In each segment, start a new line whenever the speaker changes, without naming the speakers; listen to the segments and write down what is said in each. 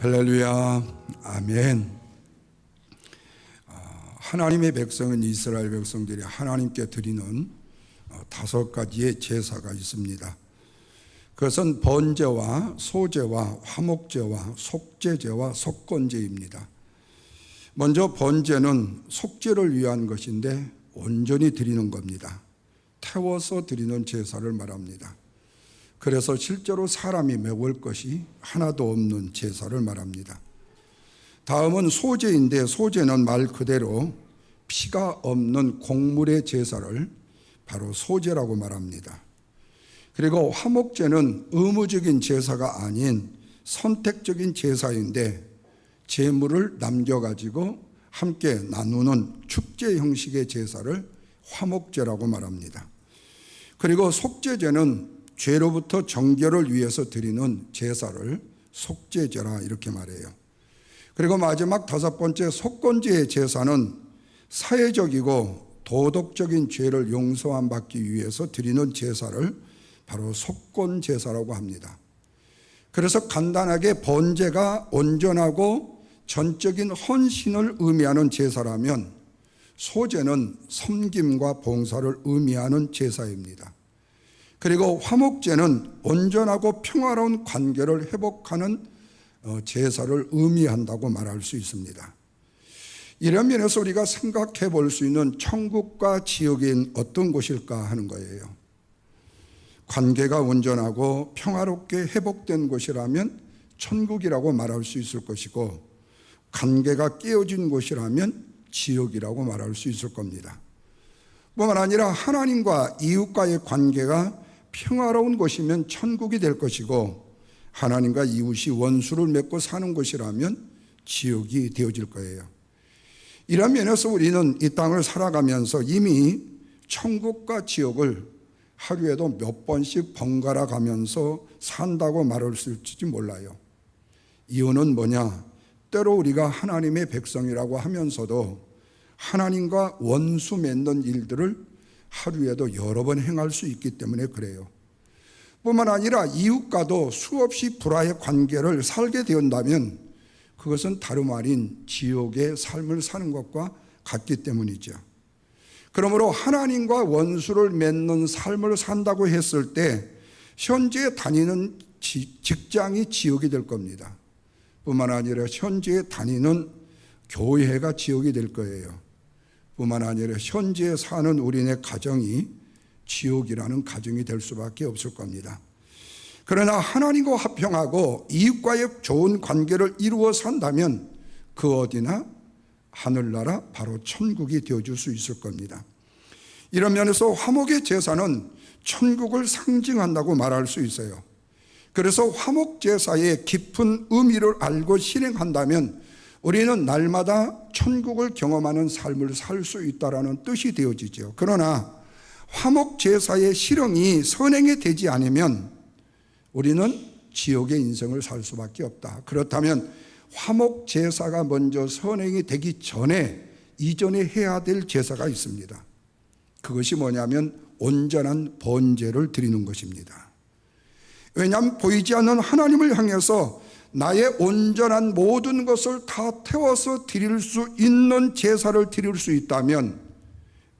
할렐루야, 아멘. 하나님의 백성은 이스라엘 백성들이 하나님께 드리는 5가지의 제사가 있습니다. 그것은 번제와 소제와 화목제와 속죄제와 속건제입니다. 먼저 번제는 속죄를 위한 것인데 온전히 드리는 겁니다. 태워서 드리는 제사를 말합니다. 그래서 실제로 사람이 먹을 것이 하나도 없는 제사를 말합니다. 다음은 소제인데, 소제는 말 그대로 피가 없는 곡물의 제사를 바로 소제라고 말합니다. 그리고 화목제는 의무적인 제사가 아닌 선택적인 제사인데, 제물을 남겨가지고 함께 나누는 축제 형식의 제사를 화목제라고 말합니다. 그리고 속죄제는 죄로부터 정결을 위해서 드리는 제사를 속죄제라 이렇게 말해요. 그리고 마지막 5번째 속건제의 제사는 사회적이고 도덕적인 죄를 용서함 받기 위해서 드리는 제사를 바로 속건제사라고 합니다. 그래서 간단하게 번제가 온전하고 전적인 헌신을 의미하는 제사라면, 소제는 섬김과 봉사를 의미하는 제사입니다. 그리고 화목제는 온전하고 평화로운 관계를 회복하는 제사를 의미한다고 말할 수 있습니다. 이런 면에서 우리가 생각해 볼 수 있는 천국과 지옥인 어떤 곳일까 하는 거예요. 관계가 온전하고 평화롭게 회복된 곳이라면 천국이라고 말할 수 있을 것이고, 관계가 깨어진 곳이라면 지옥이라고 말할 수 있을 겁니다. 뿐만 아니라 하나님과 이웃과의 관계가 평화로운 곳이면 천국이 될 것이고, 하나님과 이웃이 원수를 맺고 사는 곳이라면 지옥이 되어질 거예요. 이런 면에서 우리는 이 땅을 살아가면서 이미 천국과 지옥을 하루에도 몇 번씩 번갈아 가면서 산다고 말할 수 있을지 몰라요. 이유는 뭐냐? 때로 우리가 하나님의 백성이라고 하면서도 하나님과 원수 맺는 일들을 하루에도 여러 번 행할 수 있기 때문에 그래요. 뿐만 아니라 이웃과도 수없이 불화의 관계를 살게 된다면 그것은 다름 아닌 지옥의 삶을 사는 것과 같기 때문이죠. 그러므로 하나님과 원수를 맺는 삶을 산다고 했을 때 현재 다니는 직장이 지옥이 될 겁니다. 뿐만 아니라 현재 다니는 교회가 지옥이 될 거예요. 뿐만 아니라 현재 사는 우리네 가정이 지옥이라는 가정이 될 수밖에 없을 겁니다. 그러나 하나님과 화평하고 이웃과의 좋은 관계를 이루어 산다면 그 어디나 하늘나라 바로 천국이 되어줄 수 있을 겁니다. 이런 면에서 화목의 제사는 천국을 상징한다고 말할 수 있어요. 그래서 화목제사의 깊은 의미를 알고 실행한다면 우리는 날마다 천국을 경험하는 삶을 살 수 있다는 뜻이 되어지죠. 그러나 화목제사의 실행이 선행이 되지 않으면 우리는 지옥의 인생을 살 수밖에 없다. 그렇다면 화목제사가 먼저 선행이 되기 전에 이전에 해야 될 제사가 있습니다. 그것이 뭐냐면 온전한 번제를 드리는 것입니다. 왜냐하면 보이지 않는 하나님을 향해서 나의 온전한 모든 것을 다 태워서 드릴 수 있는 제사를 드릴 수 있다면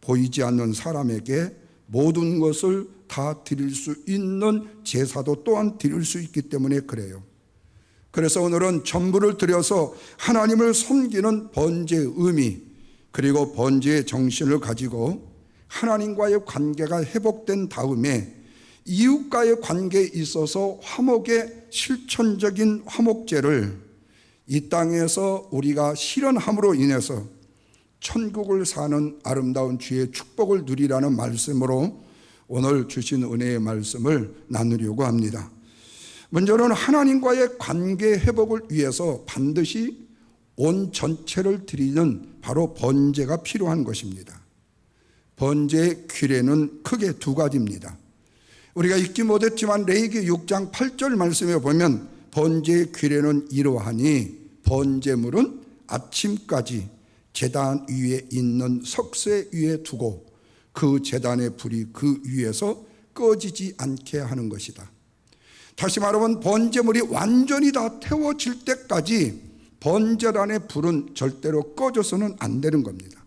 보이지 않는 사람에게 모든 것을 다 드릴 수 있는 제사도 또한 드릴 수 있기 때문에 그래요. 그래서 오늘은 전부를 드려서 하나님을 섬기는 번제의 의미, 그리고 번제의 정신을 가지고 하나님과의 관계가 회복된 다음에 이웃과의 관계에 있어서 화목의 실천적인 화목제를 이 땅에서 우리가 실현함으로 인해서 천국을 사는 아름다운 주의 축복을 누리라는 말씀으로 오늘 주신 은혜의 말씀을 나누려고 합니다. 먼저는 하나님과의 관계 회복을 위해서 반드시 온 전체를 드리는 바로 번제가 필요한 것입니다. 번제의 규례는 크게 2가지입니다. 우리가 읽지 못했지만 레위기 6장 8절 말씀에 보면 번제의 규례는 이러하니 번제물은 아침까지 제단 위에 있는 석쇠 위에 두고 그 제단의 불이 그 위에서 꺼지지 않게 하는 것이다. 다시 말하면 번제물이 완전히 다 태워질 때까지 번제단의 불은 절대로 꺼져서는 안 되는 겁니다.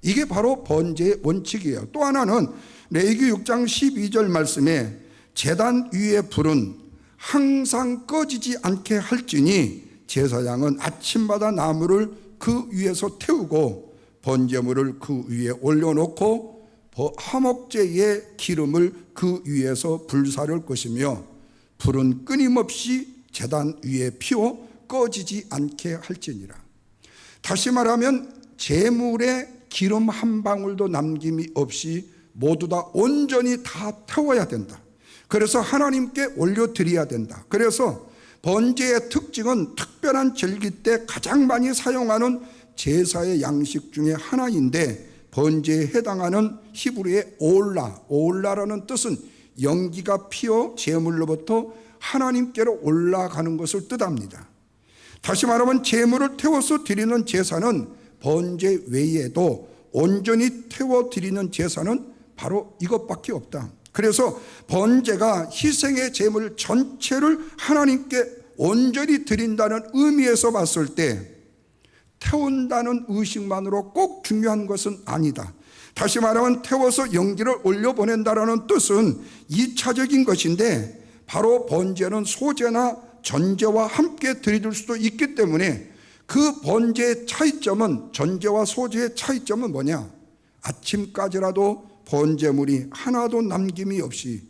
이게 바로 번제의 원칙이에요. 또 하나는 레위기 6장 12절 말씀에 제단 위의 불은 항상 꺼지지 않게 할지니 제사장은 아침마다 나무를 그 위에서 태우고 번제물을 그 위에 올려놓고 화목제의 기름을 그 위에서 불사를 것이며 불은 끊임없이 제단 위에 피워 꺼지지 않게 할지니라. 다시 말하면 제물에 기름 한 방울도 남김이 없이 모두 다 온전히 다 태워야 된다. 그래서 하나님께 올려드려야 된다. 그래서 번제의 특징은 특별한 절기 때 가장 많이 사용하는 제사의 양식 중에 하나인데, 번제에 해당하는 히브리의 올라라는 뜻은 연기가 피어 제물로부터 하나님께로 올라가는 것을 뜻합니다. 다시 말하면 제물을 태워서 드리는 제사는 번제 외에도 온전히 태워 드리는 제사는 바로 이것밖에 없다. 그래서 번제가 희생의 제물 전체를 하나님께 온전히 드린다는 의미에서 봤을 때 태운다는 의식만으로 꼭 중요한 것은 아니다. 다시 말하면 태워서 연기를 올려보낸다는 뜻은 2차적인 것인데, 바로 번제는 소제나 전제와 함께 드릴 수도 있기 때문에 그 번제의 차이점은, 전제와 소제의 차이점은 뭐냐? 아침까지라도 번제물이 하나도 남김이 없이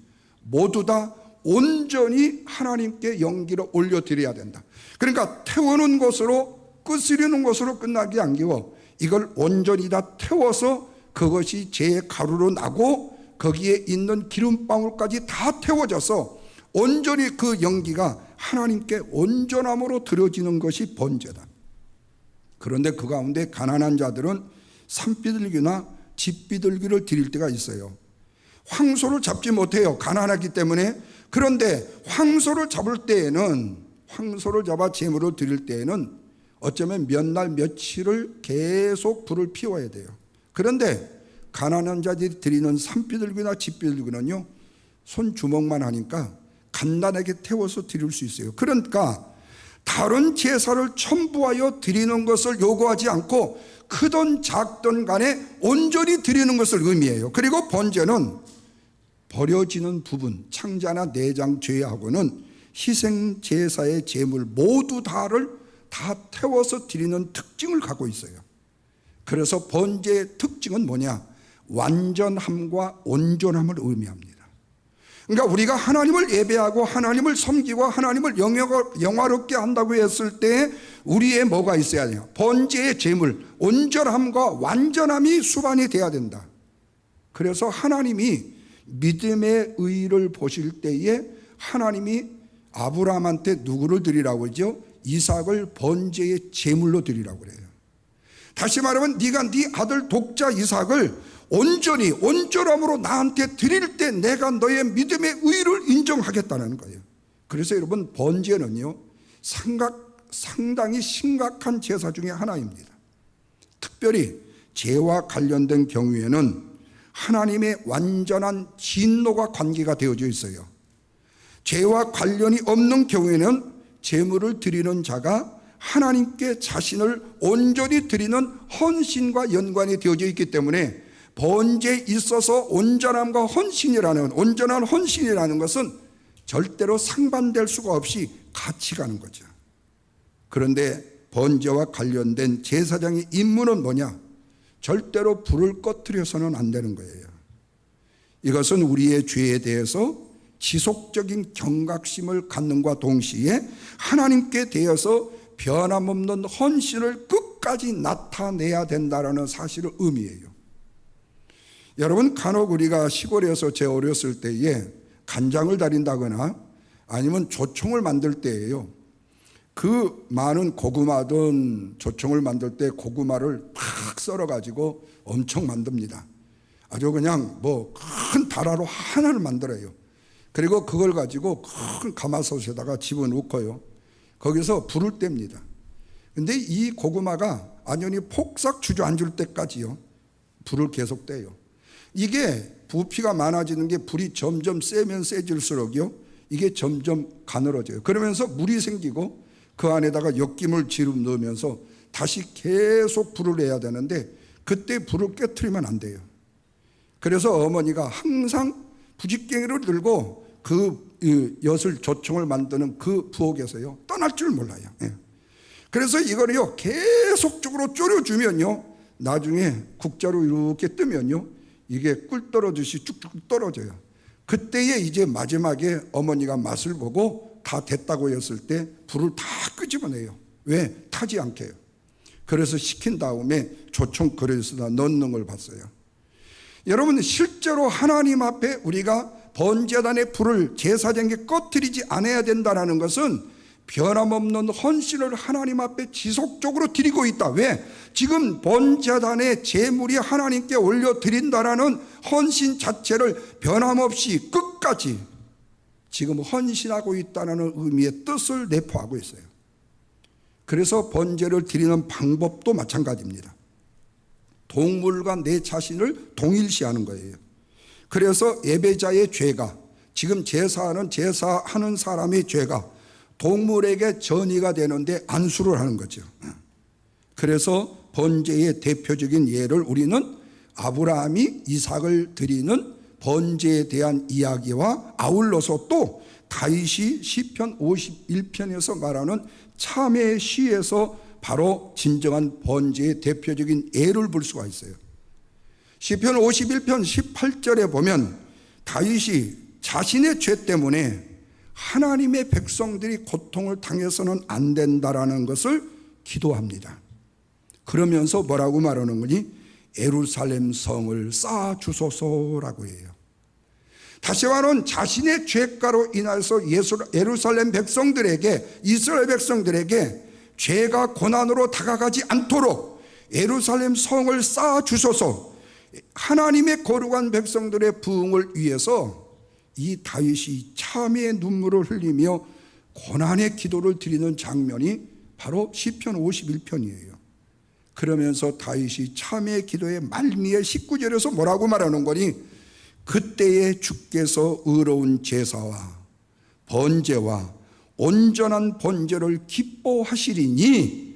모두 다 온전히 하나님께 연기를 올려드려야 된다. 그러니까 태우는 것으로, 끄스리는 것으로 끝나게 안기워 이걸 온전히 다 태워서 그것이 제 가루로 나고 거기에 있는 기름방울까지 다 태워져서 온전히 그 연기가 하나님께 온전함으로 드려지는 것이 번제다. 그런데 그 가운데 가난한 자들은 산비둘기나 집비둘기를 드릴 때가 있어요. 황소를 잡지 못해요, 가난하기 때문에. 그런데 황소를 잡아 제물을 드릴 때에는 어쩌면 몇 날 며칠을 계속 불을 피워야 돼요. 그런데 가난한 자들이 드리는 산비둘기나 집비둘기는요, 손 주먹만 하니까 간단하게 태워서 드릴 수 있어요. 그러니까 다른 제사를 첨부하여 드리는 것을 요구하지 않고 크든 작든 간에 온전히 드리는 것을 의미해요. 그리고 번제는 버려지는 부분, 창자나 내장 제외하고는 희생 제사의 제물 모두 다를 다 태워서 드리는 특징을 갖고 있어요. 그래서 번제의 특징은 뭐냐? 완전함과 온전함을 의미합니다. 그러니까 우리가 하나님을 예배하고 하나님을 섬기고 하나님을 영화롭게 한다고 했을 때 우리의 뭐가 있어야 돼요? 번제의 제물, 온전함과 완전함이 수반이 돼야 된다. 그래서 하나님이 믿음의 의를 보실 때에 하나님이 아브라함한테 누구를 드리라고 하죠? 이삭을 번제의 제물로 드리라고 그래요. 다시 말하면 네가 네 아들 독자 이삭을 온전히 온전함으로 나한테 드릴 때 내가 너의 믿음의 의를 인정하겠다는 거예요. 그래서 여러분, 번제는요 상당히 심각한 제사 중에 하나입니다. 특별히 죄와 관련된 경우에는 하나님의 완전한 진노가 관계가 되어져 있어요. 죄와 관련이 없는 경우에는 제물을 드리는 자가 하나님께 자신을 온전히 드리는 헌신과 연관이 되어져 있기 때문에 번제에 있어서 온전한 헌신이라는 것은 절대로 상반될 수가 없이 같이 가는 거죠. 그런데 번제와 관련된 제사장의 임무는 뭐냐? 절대로 불을 꺼뜨려서는 안 되는 거예요. 이것은 우리의 죄에 대해서 지속적인 경각심을 갖는과 동시에 하나님께 대해서 변함없는 헌신을 끝까지 나타내야 된다는 사실을 의미해요. 여러분, 간혹 우리가 시골에서 제 어렸을 때에 간장을 다린다거나 아니면 조청을 만들 때예요. 그 많은 고구마든 조청을 만들 때 고구마를 팍 썰어가지고 엄청 만듭니다. 아주 그냥 큰 다라로 하나를 만들어요. 그리고 그걸 가지고 큰 가마솥에다가 집어넣고요. 거기서 불을 뗍니다. 근데 이 고구마가 완전히 폭삭 주저앉을 때까지요, 불을 계속 떼요. 이게 부피가 많아지는 게 불이 점점 세면 세질수록요, 이게 점점 가늘어져요. 그러면서 물이 생기고 그 안에다가 엿기물 지름 넣으면서 다시 계속 불을 내야 되는데 그때 불을 깨트리면 안 돼요. 그래서 어머니가 항상 부직갱이를 들고 그 엿을 조청을 만드는 그 부엌에서요 떠날 줄 몰라요. 그래서 이거를요 계속적으로 졸여주면요 나중에 국자로 이렇게 뜨면요 이게 꿀 떨어지듯이 쭉쭉 떨어져요. 그때에 이제 마지막에 어머니가 맛을 보고 다 됐다고 했을 때 불을 다 끄집어내요. 왜? 타지 않게요. 그래서 식힌 다음에 조청 그릇에다 넣는 걸 봤어요. 여러분 실제로 하나님 앞에 우리가 번제단의 불을 제사장에게 꺼뜨리지 않아야 된다는 것은 변함없는 헌신을 하나님 앞에 지속적으로 드리고 있다. 왜? 지금 번제단의 제물이 하나님께 올려드린다라는 헌신 자체를 변함없이 끝까지 지금 헌신하고 있다는 의미의 뜻을 내포하고 있어요. 그래서 번제를 드리는 방법도 마찬가지입니다. 동물과 내 자신을 동일시하는 거예요. 그래서 예배자의 죄가 지금 제사하는 사람의 죄가 동물에게 전이가 되는데 안수를 하는 거죠. 그래서 번제의 대표적인 예를 우리는 아브라함이 이삭을 드리는 번제에 대한 이야기와 아울러서 또 다윗이 시편 51편에서 말하는 참회의 시에서 바로 진정한 번제의 대표적인 예를 볼 수가 있어요. 시편 51편 18절에 보면 다윗이 자신의 죄 때문에 하나님의 백성들이 고통을 당해서는 안 된다라는 것을 기도합니다. 그러면서 뭐라고 말하는 거니? 예루살렘 성을 쌓아주소서라고 해요. 다시 말하면 자신의 죄가로 인해서 예루살렘 백성들에게, 이스라엘 백성들에게 죄가 고난으로 다가가지 않도록 예루살렘 성을 쌓아주소서. 하나님의 거룩한 백성들의 부흥을 위해서 이 다윗이 참회의 눈물을 흘리며 고난의 기도를 드리는 장면이 바로 시편 51편이에요. 그러면서 다윗이 참회의 기도의 말미에 19절에서 뭐라고 말하는 거니? 그때에 주께서 의로운 제사와 번제와 온전한 번제를 기뻐하시리니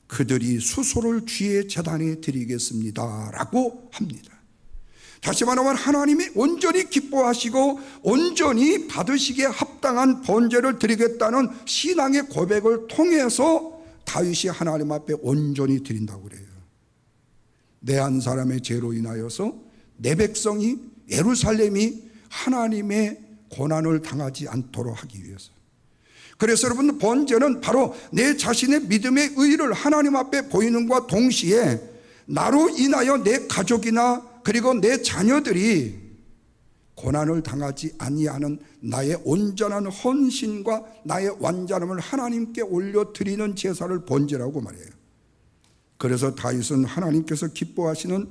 그들이 수소를 주의 제단에 드리겠습니다 라고 합니다. 다시 말하면 하나님이 온전히 기뻐하시고 온전히 받으시기에 합당한 번제를 드리겠다는 신앙의 고백을 통해서 다윗이 하나님 앞에 온전히 드린다고 그래요. 내 한 사람의 죄로 인하여서 내 백성이 예루살렘이 하나님의 고난을 당하지 않도록 하기 위해서. 그래서 여러분 번제는 바로 내 자신의 믿음의 의의를 하나님 앞에 보이는 것과 동시에 나로 인하여 내 가족이나 그리고 내 자녀들이 고난을 당하지 아니하는 나의 온전한 헌신과 나의 완전함을 하나님께 올려드리는 제사를 번제라고 말해요. 그래서 다윗은 하나님께서 기뻐하시는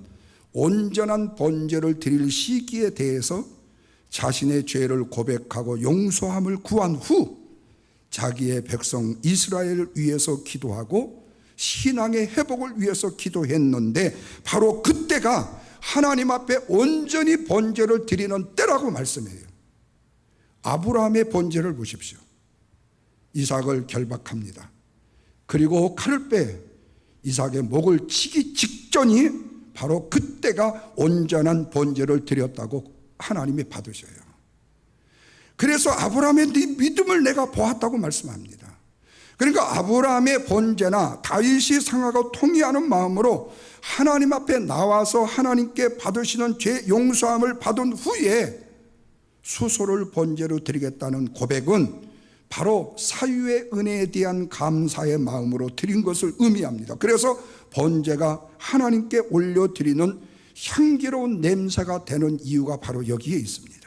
온전한 번제를 드릴 시기에 대해서 자신의 죄를 고백하고 용서함을 구한 후 자기의 백성 이스라엘을 위해서 기도하고 신앙의 회복을 위해서 기도했는데 바로 그때가 하나님 앞에 온전히 번제를 드리는 때라고 말씀해요. 아브라함의 번제를 보십시오. 이삭을 결박합니다. 그리고 칼을 빼 이삭의 목을 치기 직전이 바로 그때가 온전한 번제를 드렸다고 하나님이 받으셔요. 그래서 아브라함의 네 믿음을 내가 보았다고 말씀합니다. 그러니까 아브라함의 번제나 다윗이 상하고 통회하는 마음으로 하나님 앞에 나와서 하나님께 받으시는 죄 용서함을 받은 후에 수소를 번제로 드리겠다는 고백은 바로 사유의 은혜에 대한 감사의 마음으로 드린 것을 의미합니다. 그래서 번제가 하나님께 올려드리는 향기로운 냄새가 되는 이유가 바로 여기에 있습니다.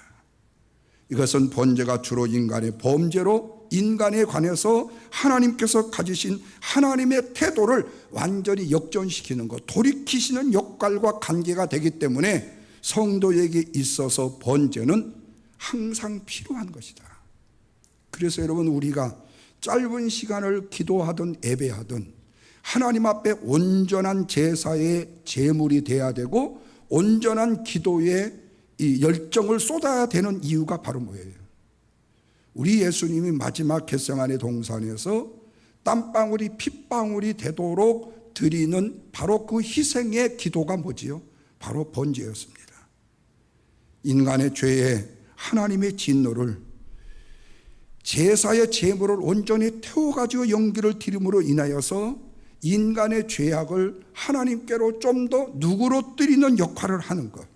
이것은 번제가 주로 인간의 범죄로 인간에 관해서 하나님께서 가지신 하나님의 태도를 완전히 역전시키는 것, 돌이키시는 역할과 관계가 되기 때문에 성도에게 있어서 번제는 항상 필요한 것이다. 그래서 여러분 우리가 짧은 시간을 기도하든 예배하든 하나님 앞에 온전한 제사의 제물이 돼야 되고 온전한 기도의 이 열정을 쏟아야 되는 이유가 바로 뭐예요? 우리 예수님이 마지막 겟세마네 동산에서 땀방울이 핏방울이 되도록 드리는 바로 그 희생의 기도가 뭐지요? 바로 번제였습니다. 인간의 죄에 하나님의 진노를 제사의 제물을 온전히 태워가지고 연기를 드림으로 인하여서 인간의 죄악을 하나님께로 좀 더 누그러뜨리는 역할을 하는 것.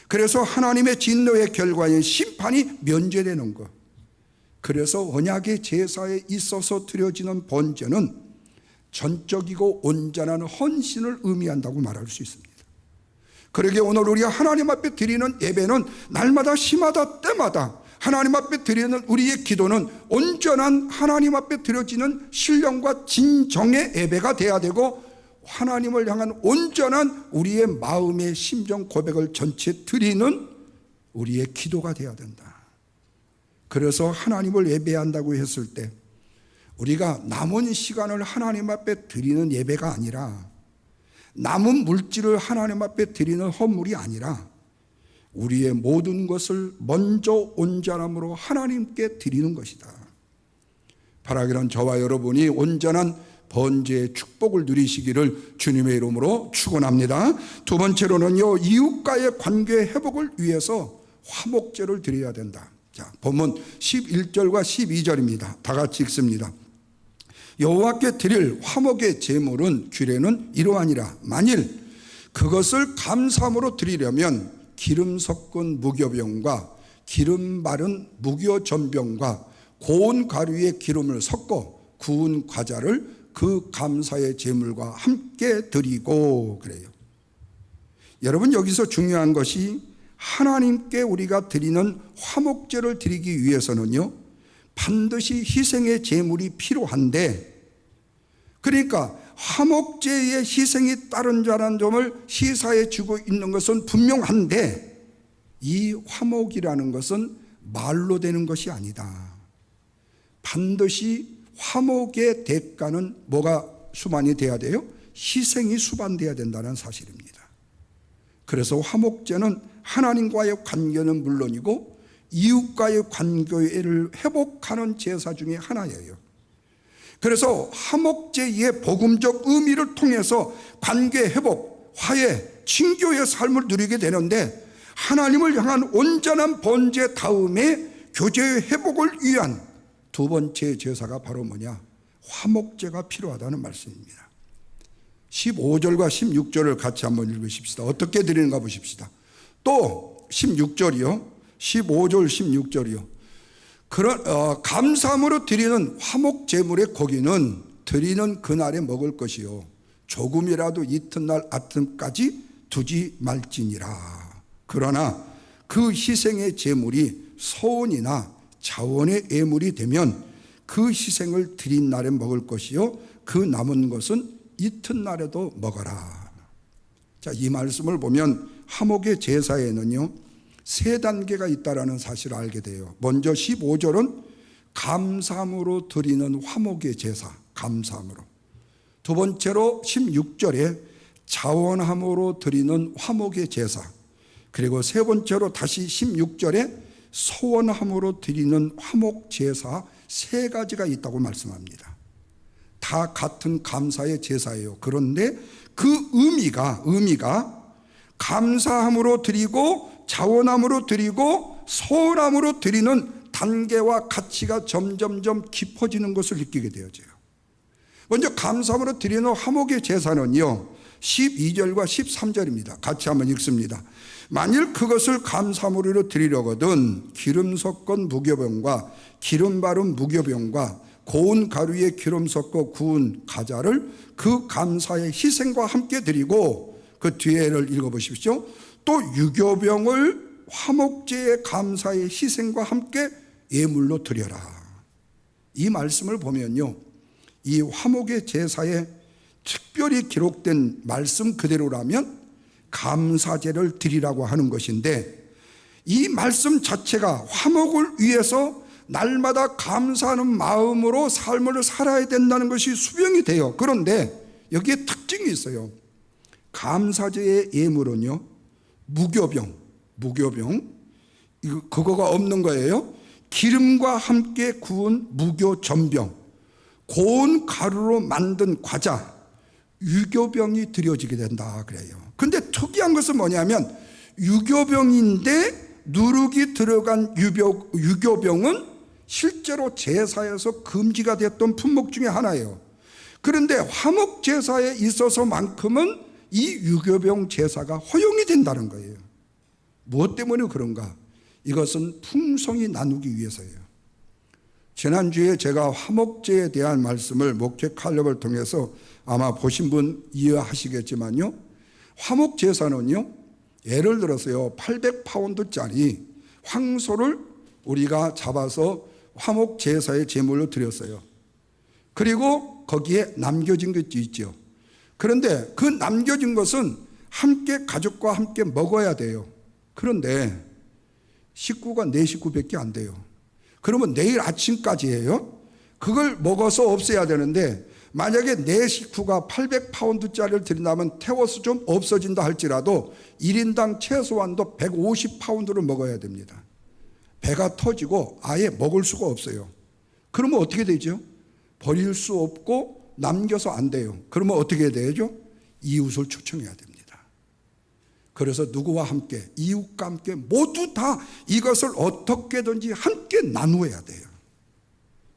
그래서 하나님의 진노의 결과인 심판이 면제되는 것. 그래서 언약의 제사에 있어서 드려지는 번제는 전적이고 온전한 헌신을 의미한다고 말할 수 있습니다. 그러기에 오늘 우리가 하나님 앞에 드리는 예배는 날마다 시마다 때마다 하나님 앞에 드리는 우리의 기도는 온전한 하나님 앞에 드려지는 신령과 진정의 예배가 돼야 되고, 하나님을 향한 온전한 우리의 마음의 심정 고백을 전체 드리는 우리의 기도가 돼야 된다. 그래서 하나님을 예배한다고 했을 때 우리가 남은 시간을 하나님 앞에 드리는 예배가 아니라, 남은 물질을 하나님 앞에 드리는 헌물이 아니라, 우리의 모든 것을 먼저 온전함으로 하나님께 드리는 것이다. 바라기는 저와 여러분이 온전한 번제의 축복을 누리시기를 주님의 이름으로 축원합니다. 두 번째로는요, 이웃과의 관계 회복을 위해서 화목제를 드려야 된다. 자, 본문 11절과 12절입니다. 다 같이 읽습니다. 여호와께 드릴 화목의 제물은 규례는 이러하니라. 만일 그것을 감사함으로 드리려면 기름 섞은 무교병과 기름 바른 무교전병과 고운 가루에 기름을 섞어 구운 과자를 그 감사의 제물과 함께 드리고, 그래요. 여러분, 여기서 중요한 것이 하나님께 우리가 드리는 화목제를 드리기 위해서는요, 반드시 희생의 제물이 필요한데, 그러니까 화목제의 희생이 따른 자라는 점을 시사해 주고 있는 것은 분명한데, 이 화목이라는 것은 말로 되는 것이 아니다. 반드시 화목의 대가는 뭐가 수반이 돼야 돼요? 희생이 수반돼야 된다는 사실입니다. 그래서 화목제는 하나님과의 관계는 물론이고 이웃과의 관계를 회복하는 제사 중에 하나예요. 그래서 화목제의 복음적 의미를 통해서 관계 회복, 화해, 친교의 삶을 누리게 되는데, 하나님을 향한 온전한 번제 다음에 교제의 회복을 위한 두 번째 제사가 바로 뭐냐? 화목제가 필요하다는 말씀입니다. 15절과 16절을 같이 한번 읽으십시다. 어떻게 드리는가 보십시다. 또 16절이요, 15절 16절이요. 감사함으로 드리는 화목 제물의 고기는 드리는 그날에 먹을 것이요, 조금이라도 이튿날 아침까지 두지 말지니라. 그러나 그 희생의 제물이 소원이나 자원의 예물이 되면 그 희생을 드린 날에 먹을 것이요, 그 남은 것은 이튿날에도 먹어라. 자, 이 말씀을 보면 화목의 제사에는요, 세 단계가 있다라는 사실을 알게 돼요. 먼저 15절은 감사함으로 드리는 화목의 제사, 감사함으로. 두 번째로 16절에 자원함으로 드리는 화목의 제사. 그리고 세 번째로 다시 16절에 소원함으로 드리는 화목 제사, 세 가지가 있다고 말씀합니다. 다 같은 감사의 제사예요. 그런데 그 의미가 감사함으로 드리고 자원함으로 드리고 소원함으로 드리는 단계와 가치가 점점점 깊어지는 것을 느끼게 되어져요. 먼저 감사함으로 드리는 화목의 제사는요, 12절과 13절입니다. 같이 한번 읽습니다. 만일 그것을 감사함으로 드리려거든 기름 섞은 무교병과 기름 바른 무교병과 고운 가루에 기름 섞어 구운 과자를 그 감사의 희생과 함께 드리고, 그 뒤에를 읽어보십시오. 또 유교병을 화목제의 감사의 희생과 함께 예물로 드려라. 이 말씀을 보면요, 이 화목의 제사에 특별히 기록된 말씀 그대로라면 감사제를 드리라고 하는 것인데, 이 말씀 자체가 화목을 위해서 날마다 감사하는 마음으로 삶을 살아야 된다는 것이 수명이 돼요. 그런데 여기에 특징이 있어요. 감사제의 예물은요, 무교병 그거가 없는 거예요. 기름과 함께 구운 무교 전병, 고운 가루로 만든 과자, 유교병이 드려지게 된다 그래요. 근데 특이한 것은 뭐냐면 유교병인데 누룩이 들어간 유교병은 실제로 제사에서 금지가 됐던 품목 중에 하나예요. 그런데 화목 제사에 있어서만큼은 이 유교병 제사가 허용이 된다는 거예요. 무엇 때문에 그런가? 이것은 풍성히 나누기 위해서예요. 지난주에 제가 화목제에 대한 말씀을 목회 칼럼을 통해서 아마 보신 분 이해하시겠지만요, 화목제사는요, 예를 들어서요 800파운드짜리 황소를 우리가 잡아서 화목제사의 제물로 드렸어요. 그리고 거기에 남겨진 것도 있죠. 그런데 그 남겨진 것은 함께 가족과 함께 먹어야 돼요. 그런데 식구가 4식구밖에 안 돼요. 그러면 내일 아침까지예요. 그걸 먹어서 없애야 되는데 만약에 내 식구가 800파운드짜리를 드린다면 태워서 좀 없어진다 할지라도 1인당 최소한도 150파운드를 먹어야 됩니다. 배가 터지고 아예 먹을 수가 없어요. 그러면 어떻게 되죠? 버릴 수 없고 남겨서 안 돼요. 그러면 어떻게 되죠? 이웃을 초청해야 됩니다. 그래서 누구와 함께, 이웃과 함께 모두 다 이것을 어떻게든지 함께 나누어야 돼요.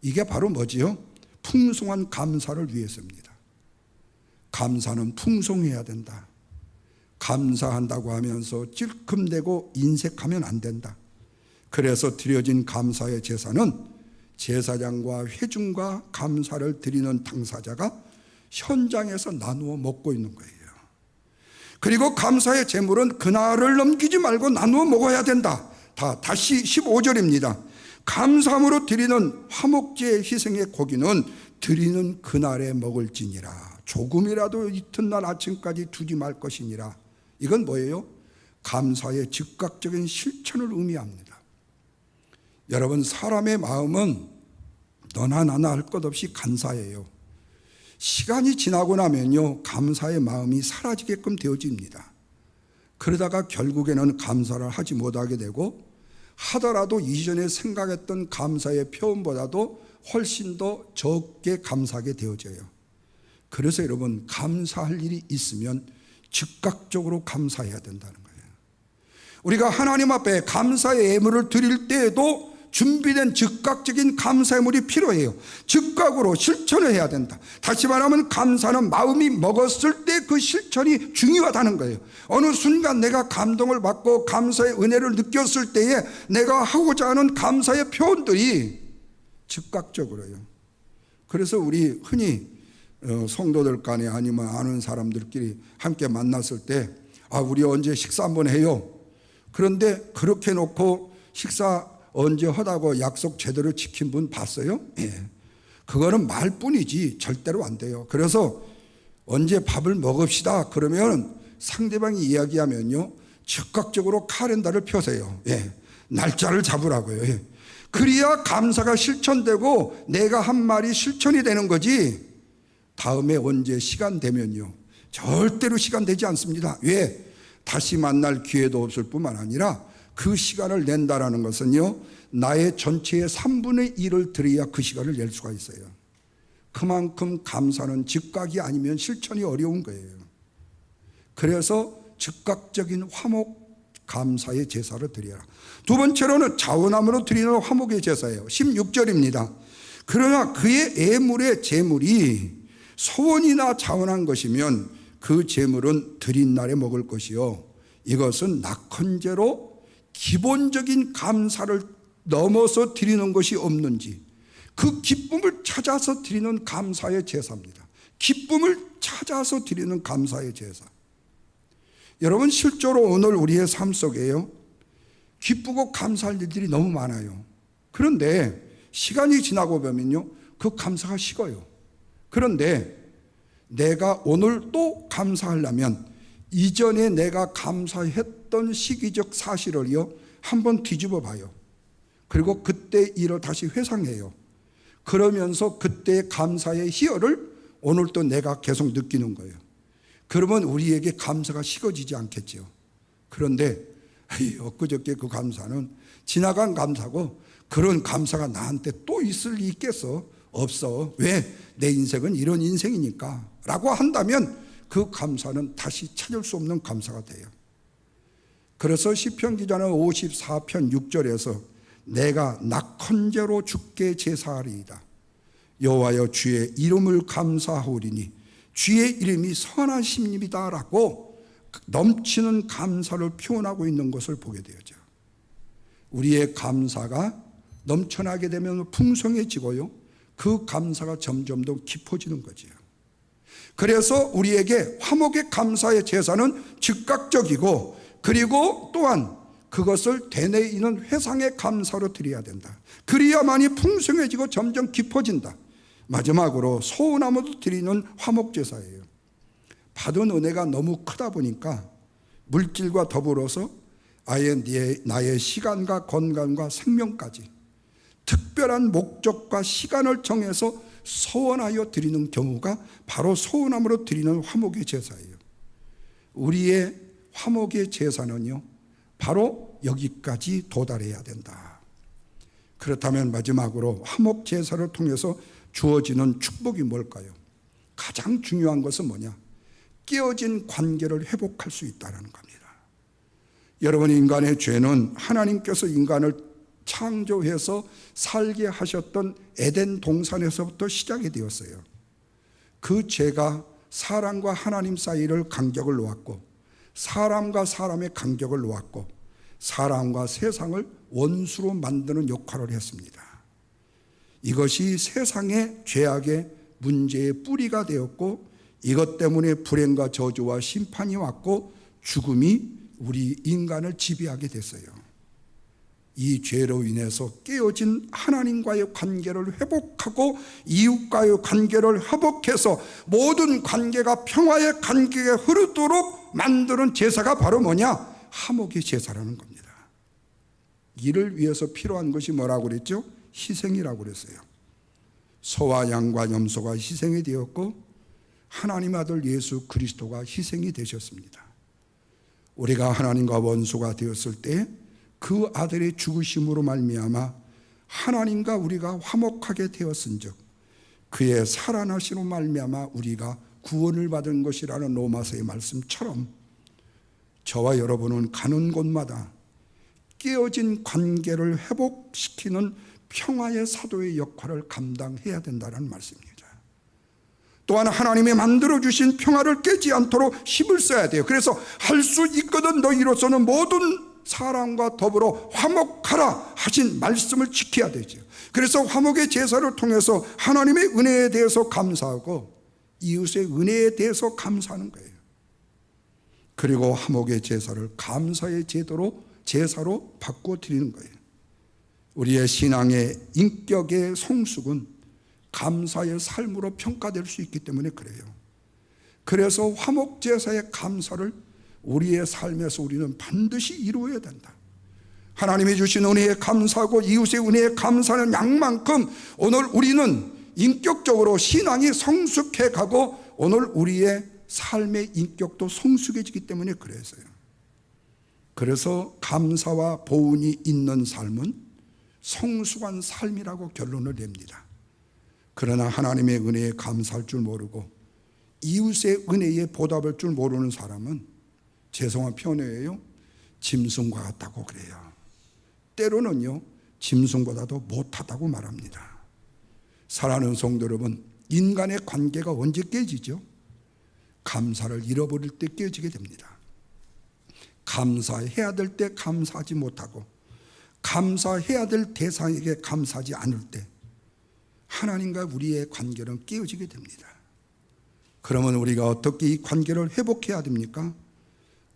이게 바로 뭐지요? 풍성한 감사를 위해서입니다. 감사는 풍성해야 된다. 감사한다고 하면서 찔끔대고 인색하면 안 된다. 그래서 드려진 감사의 제사는 제사장과 회중과 감사를 드리는 당사자가 현장에서 나누어 먹고 있는 거예요. 그리고 감사의 제물은 그날을 넘기지 말고 나누어 먹어야 된다. 다시 15절입니다. 감사함으로 드리는 화목제의 희생의 고기는 드리는 그날에 먹을지니라. 조금이라도 이튿날 아침까지 두지 말 것이니라. 이건 뭐예요? 감사의 즉각적인 실천을 의미합니다. 여러분, 사람의 마음은 너나 나나 할 것 없이 간사해요. 시간이 지나고 나면요, 감사의 마음이 사라지게끔 되어집니다. 그러다가 결국에는 감사를 하지 못하게 되고, 하더라도 이전에 생각했던 감사의 표현보다도 훨씬 더 적게 감사하게 되어져요. 그래서 여러분, 감사할 일이 있으면 즉각적으로 감사해야 된다는 거예요. 우리가 하나님 앞에 감사의 예물을 드릴 때에도 준비된 즉각적인 감사의 필요해요. 즉각으로 실천을 해야 된다. 다시 말하면 감사는 마음이 먹었을 때 그 실천이 중요하다는 거예요. 어느 순간 내가 감동을 받고 감사의 은혜를 느꼈을 때에 내가 하고자 하는 감사의 표현들이 즉각적으로요. 그래서 우리 흔히 성도들 간에 아니면 아는 사람들끼리 함께 만났을 때 우리 언제 식사 한번 해요. 그런데 그렇게 놓고 식사 언제 하다고 약속 제대로 지킨 분 봤어요? 예. 그거는 말뿐이지 절대로 안 돼요. 그래서 언제 밥을 먹읍시다 그러면 상대방이 이야기하면요, 즉각적으로 카렌다를 펴세요. 예. 날짜를 잡으라고요. 예. 그래야 감사가 실천되고 내가 한 말이 실천이 되는 거지. 다음에 언제 시간 되면요, 절대로 시간 되지 않습니다. 왜? 다시 만날 기회도 없을 뿐만 아니라 그 시간을 낸다라는 것은요, 나의 전체의 3분의 1을 드려야 그 시간을 낼 수가 있어요. 그만큼 감사는 즉각이 아니면 실천이 어려운 거예요. 그래서 즉각적인 화목 감사의 제사를 드려라. 두 번째로는 자원함으로 드리는 화목의 제사예요. 16절입니다. 그러나 그의 예물의 제물이 소원이나 자원한 것이면 그 제물은 드린 날에 먹을 것이요, 이것은 낙헌제로 기본적인 감사를 넘어서 드리는 것이 없는지 그 기쁨을 찾아서 드리는 감사의 제사입니다. 기쁨을 찾아서 드리는 감사의 제사. 여러분, 실제로 오늘 우리의 삶 속에요, 기쁘고 감사할 일들이 너무 많아요. 그런데 시간이 지나고 보면요, 그 감사가 식어요. 그런데 내가 오늘 또 감사하려면 이전에 내가 감사했던 시기적 사실을요, 한번 뒤집어 봐요. 그리고 그때 일을 다시 회상해요. 그러면서 그때의 감사의 희열을 오늘 또 내가 계속 느끼는 거예요. 그러면 우리에게 감사가 식어지지 않겠죠. 그런데 엊그저께 그 감사는 지나간 감사고 그런 감사가 나한테 또 있을 리 있겠어? 없어. 왜? 내 인생은 이런 인생이니까 라고 한다면 그 감사는 다시 찾을 수 없는 감사가 돼요. 그래서 시편 기자는 54편 6절에서 내가 낙헌제로 주께 제사하리이다. 여호와여 주의 이름을 감사하오리니 주의 이름이 선하심입니다 라고 넘치는 감사를 표현하고 있는 것을 보게 되죠. 우리의 감사가 넘쳐나게 되면 풍성해지고요, 그 감사가 점점 더 깊어지는 거죠. 그래서 우리에게 화목의 감사의 제사는 즉각적이고, 그리고 또한 그것을 되뇌이는 회상의 감사로 드려야 된다. 그래야만이 풍성해지고 점점 깊어진다. 마지막으로 소원함으로 드리는 화목제사예요. 받은 은혜가 너무 크다 보니까 물질과 더불어서 아예 나의 시간과 건강과 생명까지 특별한 목적과 시간을 정해서 소원하여 드리는 경우가 바로 소원함으로 드리는 화목의 제사예요. 우리의 화목의 제사는요, 바로 여기까지 도달해야 된다. 그렇다면 마지막으로 화목 제사를 통해서 주어지는 축복이 뭘까요? 가장 중요한 것은 뭐냐? 깨어진 관계를 회복할 수 있다는 겁니다. 여러분, 인간의 죄는 하나님께서 인간을 창조해서 살게 하셨던 에덴 동산에서부터 시작이 되었어요. 그 죄가 사람과 하나님 사이를 간격을 놓았고, 사람과 사람의 간격을 놓았고, 사람과 세상을 원수로 만드는 역할을 했습니다. 이것이 세상의 죄악의 문제의 뿌리가 되었고, 이것 때문에 불행과 저주와 심판이 왔고 죽음이 우리 인간을 지배하게 됐어요. 이 죄로 인해서 깨어진 하나님과의 관계를 회복하고 이웃과의 관계를 회복해서 모든 관계가 평화의 관계에 흐르도록 만드는 제사가 바로 뭐냐? 화목의 제사라는 겁니다. 이를 위해서 필요한 것이 뭐라고 그랬죠? 희생이라고 그랬어요. 소와 양과 염소가 희생이 되었고 하나님 아들 예수 그리스도가 희생이 되셨습니다. 우리가 하나님과 원수가 되었을 때 그 아들의 죽으심으로 말미암아 하나님과 우리가 화목하게 되었은즉 그의 살아나심으로 말미암아 우리가 구원을 받은 것이라는 로마서의 말씀처럼 저와 여러분은 가는 곳마다 깨어진 관계를 회복시키는 평화의 사도의 역할을 감당해야 된다는 말씀입니다. 또한 하나님이 만들어주신 평화를 깨지 않도록 힘을 써야 돼요. 그래서 할 수 있거든 너희로서는 모든 사람과 더불어 화목하라 하신 말씀을 지켜야 되죠. 그래서 화목의 제사를 통해서 하나님의 은혜에 대해서 감사하고 이웃의 은혜에 대해서 감사하는 거예요. 그리고 화목의 제사를 감사의 제사로 바꾸어 드리는 거예요. 우리의 신앙의 인격의 성숙은 감사의 삶으로 평가될 수 있기 때문에 그래요. 그래서 화목제사의 감사를 우리의 삶에서 우리는 반드시 이루어야 된다. 하나님이 주신 은혜에 감사하고 이웃의 은혜에 감사하는 양만큼 오늘 우리는 인격적으로 신앙이 성숙해 가고 오늘 우리의 삶의 인격도 성숙해지기 때문에 그래서요. 그래서 감사와 보은이 있는 삶은 성숙한 삶이라고 결론을 냅니다. 그러나 하나님의 은혜에 감사할 줄 모르고 이웃의 은혜에 보답할 줄 모르는 사람은 죄송한 표현이에요, 짐승과 같다고 그래요. 때로는요 짐승보다도 못하다고 말합니다. 사랑하는 성도 여러분, 인간의 관계가 언제 깨지죠? 감사를 잃어버릴 때 깨지게 됩니다. 감사해야 될 때 감사하지 못하고 감사해야 될 대상에게 감사하지 않을 때 하나님과 우리의 관계는 깨어지게 됩니다. 그러면 우리가 어떻게 이 관계를 회복해야 됩니까?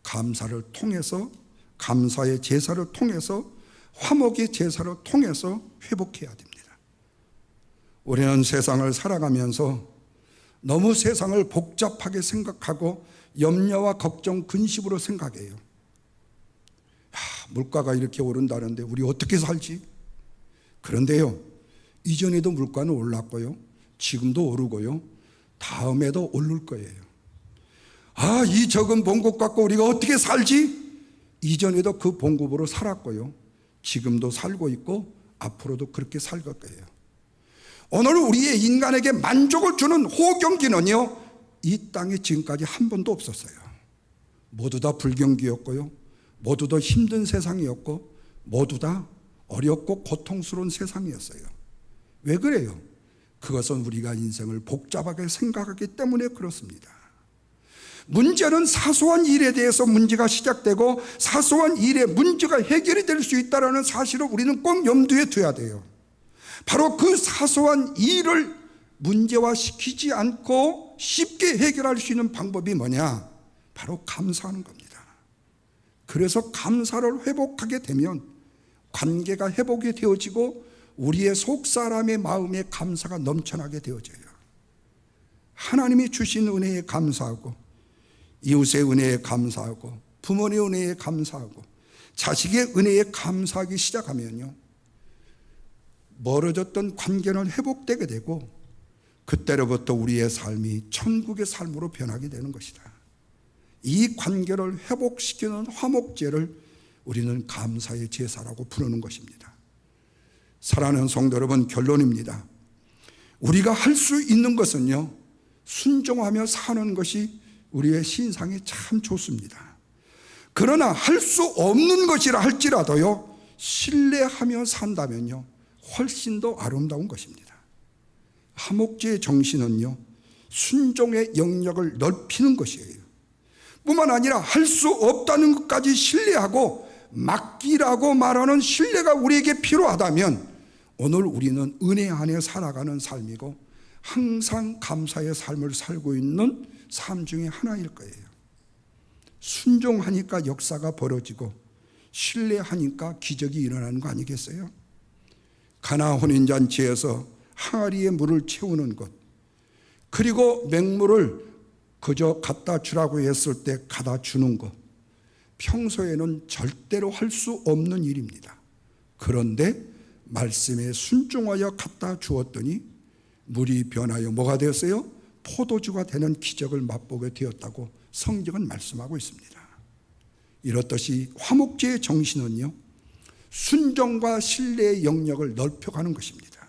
감사를 통해서, 감사의 제사를 통해서, 화목의 제사를 통해서 회복해야 됩니다. 우리는 세상을 살아가면서 너무 세상을 복잡하게 생각하고 염려와 걱정, 근심으로 생각해요. 물가가 이렇게 오른다는데 우리 어떻게 살지? 그런데요, 이전에도 물가는 올랐고요, 지금도 오르고요, 다음에도 오를 거예요. 이 적은 봉급 갖고 우리가 어떻게 살지? 이전에도 그 봉급으로 살았고요, 지금도 살고 있고 앞으로도 그렇게 살 거예요. 오늘 우리의 인간에게 만족을 주는 호경기는요, 이 땅에 지금까지 한 번도 없었어요. 모두 다 불경기였고요, 모두 다 힘든 세상이었고, 모두 다 어렵고 고통스러운 세상이었어요. 왜 그래요? 그것은 우리가 인생을 복잡하게 생각하기 때문에 그렇습니다. 문제는 사소한 일에 대해서 문제가 시작되고 사소한 일에 문제가 해결이 될 수 있다는 사실을 우리는 꼭 염두에 둬야 돼요. 바로 그 사소한 일을 문제화시키지 않고 쉽게 해결할 수 있는 방법이 뭐냐? 바로 감사하는 겁니다. 그래서 감사를 회복하게 되면 관계가 회복이 되어지고 우리의 속사람의 마음에 감사가 넘쳐나게 되어져요. 하나님이 주신 은혜에 감사하고, 이웃의 은혜에 감사하고, 부모의 은혜에 감사하고, 자식의 은혜에 감사하기 시작하면요, 멀어졌던 관계는 회복되게 되고, 그때로부터 우리의 삶이 천국의 삶으로 변하게 되는 것이다. 이 관계를 회복시키는 화목제를 우리는 감사의 제사라고 부르는 것입니다. 사랑하는 성도 여러분, 결론입니다. 우리가 할 수 있는 것은요, 순종하며 사는 것이 우리의 신상이 참 좋습니다. 그러나 할 수 없는 것이라 할지라도요, 신뢰하며 산다면요, 훨씬 더 아름다운 것입니다. 화목제의 정신은요, 순종의 영역을 넓히는 것이에요. 뿐만 아니라 할 수 없다는 것까지 신뢰하고 맡기라고 말하는 신뢰가 우리에게 필요하다면 오늘 우리는 은혜 안에 살아가는 삶이고 항상 감사의 삶을 살고 있는 삶 중에 하나일 거예요. 순종하니까 역사가 벌어지고 신뢰하니까 기적이 일어나는 거 아니겠어요? 가나 혼인잔치에서 항아리에 물을 채우는 것, 그리고 맹물을 그저 갖다 주라고 했을 때 갖다 주는 것, 평소에는 절대로 할 수 없는 일입니다. 그런데 말씀에 순종하여 갖다 주었더니 물이 변하여 뭐가 되었어요? 포도주가 되는 기적을 맛보게 되었다고 성경은 말씀하고 있습니다. 이렇듯이 화목제의 정신은요, 순종과 신뢰의 영역을 넓혀가는 것입니다.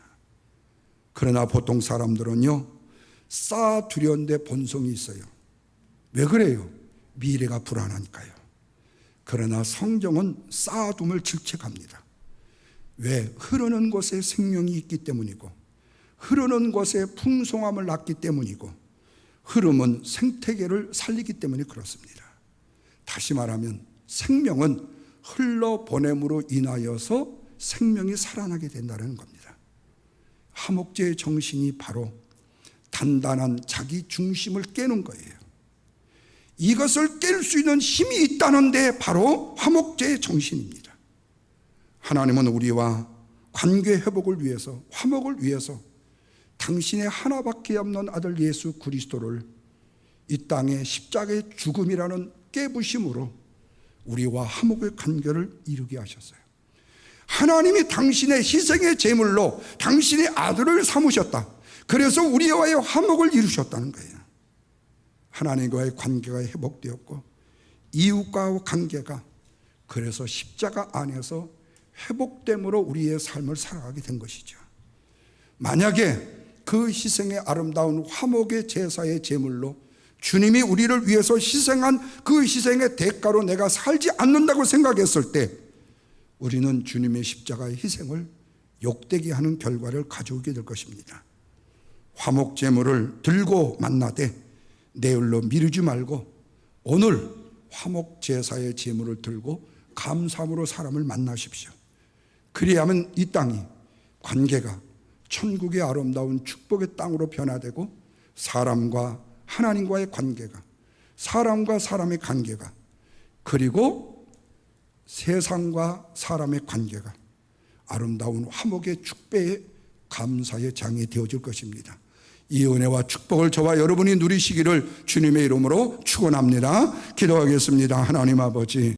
그러나 보통 사람들은요, 쌓아두려는데 본성이 있어요. 왜 그래요? 미래가 불안하니까요. 그러나 성경은 쌓아둠을 질책합니다. 왜? 흐르는 곳에 생명이 있기 때문이고, 흐르는 곳에 풍성함을 낳기 때문이고, 흐름은 생태계를 살리기 때문에 그렇습니다. 다시 말하면 생명은 흘러보냄으로 인하여서 생명이 살아나게 된다는 겁니다. 화목제의 정신이 바로 단단한 자기 중심을 깨는 거예요. 이것을 깰 수 있는 힘이 있다는데 바로 화목제의 정신입니다. 하나님은 우리와 관계 회복을 위해서, 화목을 위해서 당신의 하나밖에 없는 아들 예수 그리스도를 이 땅에 십자가의 죽음이라는 깨부심으로 우리와 화목의 관계를 이루게 하셨어요. 하나님이 당신의 희생의 제물로 당신의 아들을 삼으셨다. 그래서 우리와의 화목을 이루셨다는 거예요. 하나님과의 관계가 회복되었고 이웃과의 관계가 그래서 십자가 안에서 회복됨으로 우리의 삶을 살아가게 된 것이죠. 만약에 그 희생의 아름다운 화목의 제사의 제물로 주님이 우리를 위해서 희생한 그 희생의 대가로 내가 살지 않는다고 생각했을 때 우리는 주님의 십자가의 희생을 욕되게 하는 결과를 가져오게 될 것입니다. 화목 제물을 들고 만나되 내일로 미루지 말고 오늘 화목 제사의 제물을 들고 감사함으로 사람을 만나십시오. 그리하면 이 땅이 관계가 천국의 아름다운 축복의 땅으로 변화되고 사람과 하나님과의 관계가, 사람과 사람의 관계가, 그리고 세상과 사람의 관계가 아름다운 화목의 축배의 감사의 장이 되어질 것입니다. 이 은혜와 축복을 저와 여러분이 누리시기를 주님의 이름으로 축원합니다. 기도하겠습니다. 하나님 아버지,